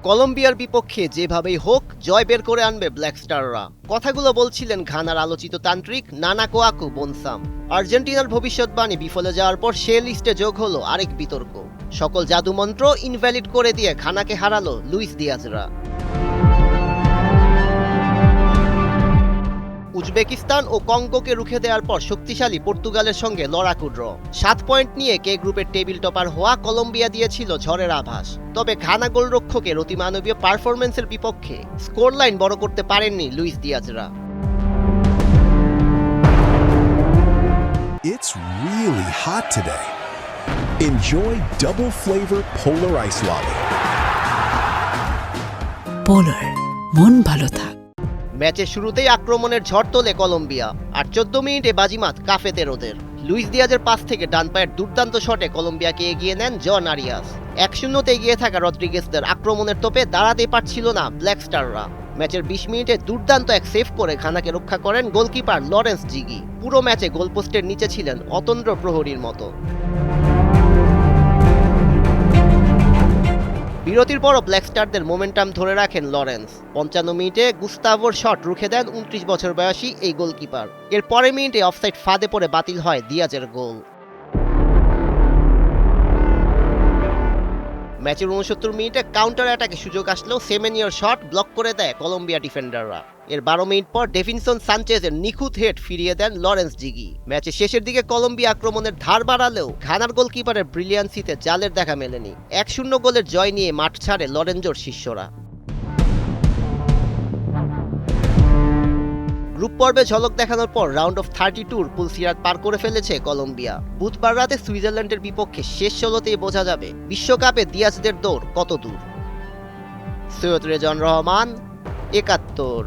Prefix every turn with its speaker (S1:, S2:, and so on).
S1: কলম্বিয়ার বিপক্ষে যেভাবেই হোক জয় বের করে আনবে ব্ল্যাক স্টাররা। কথাগুলো বলছিলেন ঘানার আলোচিত তান্ত্রিক নানা কোয়াকু বনসাম। আর্জেন্টিনার ভবিষ্যৎবাণী বিফলে যাওয়ার পর সে লিস্টে যোগ হলো আরেক বিতর্ক। সকল জাদুমন্ত্র ইনভ্যালিড করে দিয়ে ঘানাকে হারালো লুইস দিয়াজরা। উজবেকিস্তান ও কঙ্গোকে রুখে দেওয়ার পর শক্তিশালী পর্তুগালের সঙ্গে লড়াকু ড্র। 7 পয়েন্ট নিয়ে কে গ্রুপের টেবিল টপার হওয়া কলম্বিয়া দিয়েছিল ঝড়ের আভাস। তবে ঘানা গোলরক্ষকের অতিমানবীয় পারফরম্যান্সের বিপক্ষে স্কোর লাইন বড় করতে পারেননি Luis দিয়াজরা।
S2: It's really hot today. Enjoy double flavor Polar Ice Latte.
S3: পোলার, মন ভালো থাক।
S1: ম্যাচের শুরুতেই আক্রমণের ঝড় তোলে কলম্বিয়া, আর 14 মিনিটে বাজিমাত কাফেতেরোদের। লুইস দিয়াজের পাস থেকে ডান পায়ের দুর্দান্ত শটে কলম্বিয়াকে এগিয়ে নেন জন আরিয়াস। 1-0 এগিয়ে থাকা রদ্রিগেসদের আক্রমণের তোপে দাঁড়াতে পারছিল না ব্ল্যাক স্টাররা। ম্যাচের 20 মিনিটে দুর্দান্ত এক সেভ করে ঘানাকে রক্ষা করেন গোলকিপার লরেন্স জিগি। পুরো ম্যাচে গোলপোস্টের নিচে ছিলেন অতন্দ্র প্রহরীর মতো। বিরতির পরও ব্ল্যাক স্টারদের মোমেন্টাম ধরে রাখেন লরেন্স। 55 মিনিটে গুস্তাভোর শট রুখে দেন 29 বছর বয়সী এই গোলকিপার। এর পরের মিনিটে অফসাইড ফাঁদে পড়ে বাতিল হয় দিয়াজের গোল। ম্যাচের 69 মিনিটে কাউন্টার অ্যাটাকে সুযোগ আসলেও সেমেনিয়র শট ব্লক করে দেয় কলম্বিয়া ডিফেন্ডাররা। এর 12 মিনিট পর ডেভিনসন সানচেজের নিখুঁত হেড ফিরিয়ে দেন লরেন্স জিগি। ম্যাচের শেষের দিকে কলম্বিয়া আক্রমণের ধার বাড়ালেও ঘানার গোলকিপারের ব্রিলিয়ান্সিতে জালের দেখা মেলেনি। 1-0 গোলের জয় নিয়ে মাঠ ছাড়ে লরেঞ্জোর শিষ্যরা। গ্রুপ পর্বে ঝলক দেখানোর পর রাউন্ড অফ 32 পুল সিরাত পার করে ফেলেছে কলম্বিয়া। বুধবার রাতে সুইজারল্যান্ডের বিপক্ষে শেষ 16তেই বোঝা যাবে বিশ্বকাপে দিয়াজদের দৌড় কত দূর। সৈয়দ রেজন রহমান, 71।